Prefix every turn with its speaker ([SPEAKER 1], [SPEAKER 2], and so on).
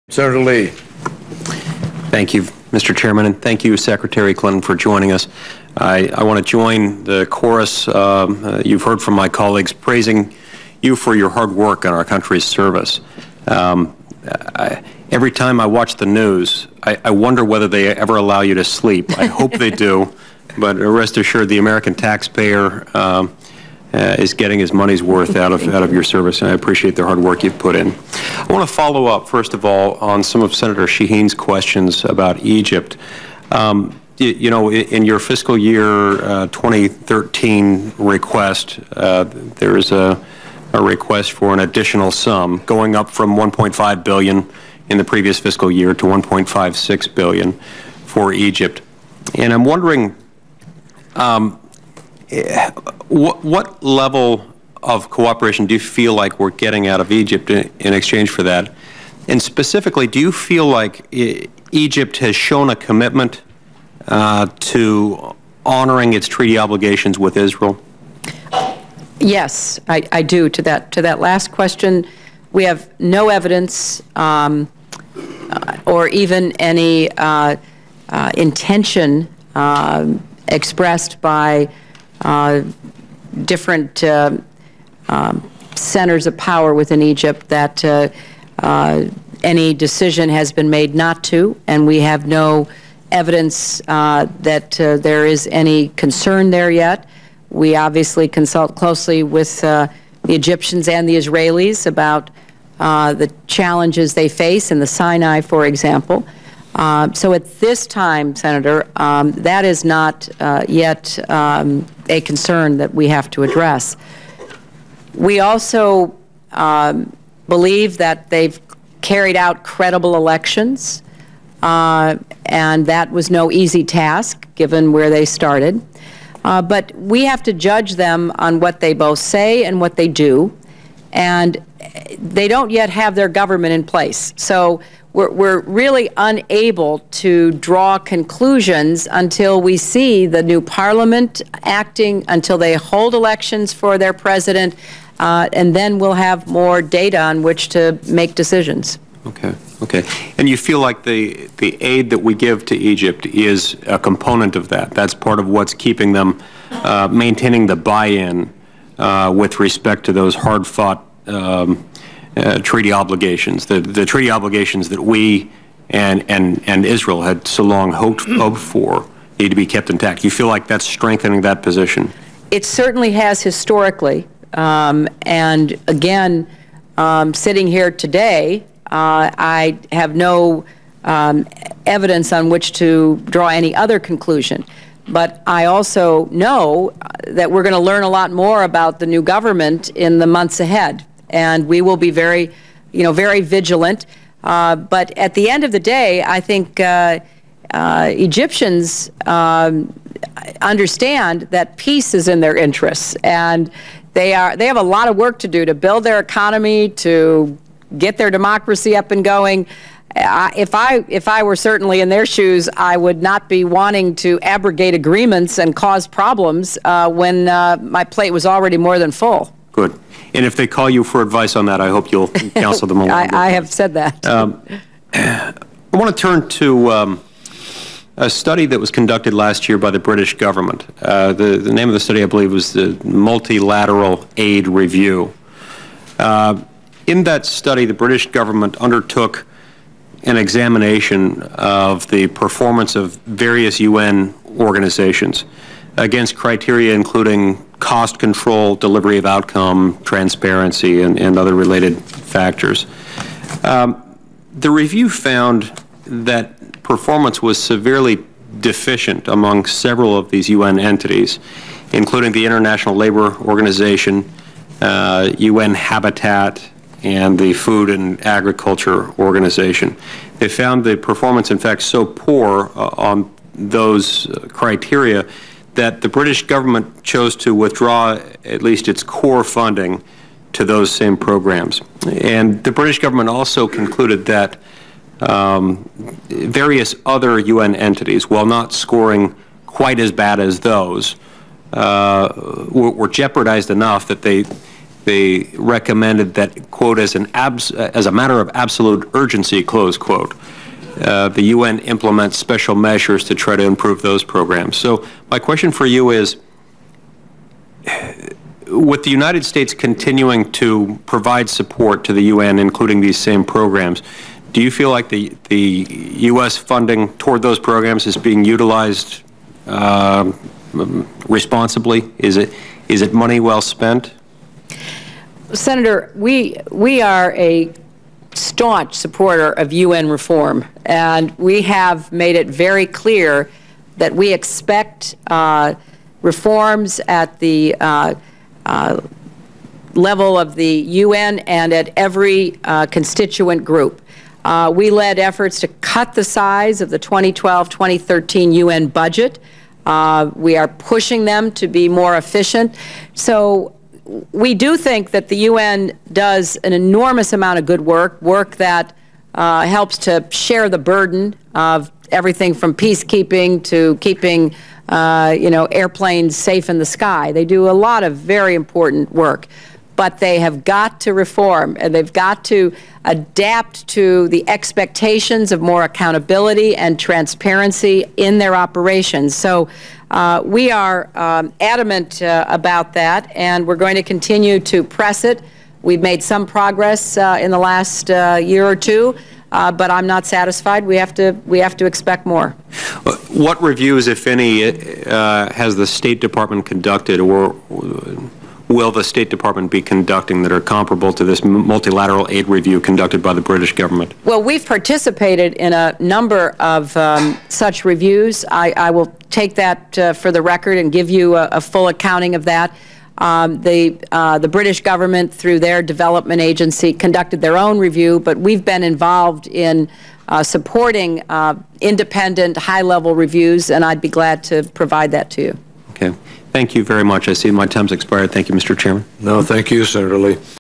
[SPEAKER 1] Senator Lee.
[SPEAKER 2] Thank you, Mr. Chairman, and thank you, Secretary Clinton, for joining us. I want to join the chorus you've heard from my colleagues praising you for your hard work on our country's service. Every time I watch the news, I wonder whether they ever allow you to sleep. I hope they do, but rest assured the American taxpayer is getting his money's worth out of your service, and I appreciate the hard work you've put in. I want to follow up, first of all, on some of Senator Shaheen's questions about Egypt. You know, in your fiscal year 2013 request, there is a request for an additional sum going up from $1.5 billion in the previous fiscal year to $1.56 billion for Egypt. And I'm wondering, what level of cooperation do you feel like we're getting out of Egypt in exchange for that? And specifically, do you feel like Egypt has shown a commitment to honoring its treaty obligations with Israel?
[SPEAKER 3] Yes, I do. To that last question, we have no evidence or even any intention expressed by different centers of power within Egypt that any decision has been made not to, and we have no evidence that there is any concern there yet. We obviously consult closely with the Egyptians and the Israelis about the challenges they face in the Sinai, for example. So at this time, Senator, that is not yet a concern that we have to address. We also believe that they've carried out credible elections, and that was no easy task given where they started. But we have to judge them on what they both say and what they do, and they don't yet have their government in place. So we're really unable to draw conclusions until we see the new parliament acting, until they hold elections for their president, and then we'll have more data on which to make decisions.
[SPEAKER 2] Okay. Okay. And you feel like the aid that we give to Egypt is a component of that? That's part of what's keeping them maintaining the buy-in with respect to those hard-fought treaty obligations, the treaty obligations that we and Israel had so long hoped for need to be kept intact. You feel like that's strengthening that position?
[SPEAKER 3] It certainly has historically, and again, sitting here today, I have no evidence on which to draw any other conclusion. But I also know that we're going to learn a lot more about the new government in the months ahead, and we will be very, very vigilant. But at the end of the day, I think Egyptians understand that peace is in their interests, and they have a lot of work to do to build their economy, to get their democracy up and going. If I were certainly in their shoes, I would not be wanting to abrogate agreements and cause problems when my plate was already more than full.
[SPEAKER 2] Good. And if they call you for advice on that, I hope you'll counsel them along.
[SPEAKER 3] I have said that.
[SPEAKER 2] I want to turn to a study that was conducted last year by the British government. The name of the study, I believe, was the Multilateral Aid Review. In that study, the British government undertook an examination of the performance of various UN organizations against criteria including cost control, delivery of outcome, transparency, and other related factors. The review found that performance was severely deficient among several of these UN entities, including the International Labor Organization, UN Habitat, and the Food and Agriculture Organization. They found the performance, in fact, so poor on those criteria that the British government chose to withdraw at least its core funding to those same programs. And the British government also concluded that various other UN entities, while not scoring quite as bad as those, were jeopardized enough that they they recommended that, quote, as a matter of absolute urgency, close quote, the UN implements special measures to try to improve those programs. So my question for you is, with the United States continuing to provide support to the UN, including these same programs, do you feel like the U.S. funding toward those programs is being utilized responsibly? Is it money well spent?
[SPEAKER 3] Senator, we are a staunch supporter of UN reform, and we have made it very clear that we expect reforms at the level of the UN and at every constituent group. We led efforts to cut the size of the 2012-2013 UN budget. We are pushing them to be more efficient. So we do think that the UN does an enormous amount of good work that helps to share the burden of everything from peacekeeping to keeping airplanes safe in the sky. They do a lot of very important work. But they have got to reform, and they've got to adapt to the expectations of more accountability and transparency in their operations. So we are adamant about that, and we're going to continue to press it. We've made some progress in the last year or two, but I'm not satisfied. We have to expect more.
[SPEAKER 2] What reviews, if any, has the State Department conducted, or will the State Department be conducting, that are comparable to this multilateral aid review conducted by the British government? Well,
[SPEAKER 3] we've participated in a number of such reviews. I will take that for the record and give you a full accounting of that. The British government, through their development agency, conducted their own review, but we've been involved in supporting independent, high-level reviews, and I'd be glad to provide that to you.
[SPEAKER 2] Okay. Thank you very much. I see my time's expired. Thank you, Mr. Chairman.
[SPEAKER 1] No, thank you, Senator Lee.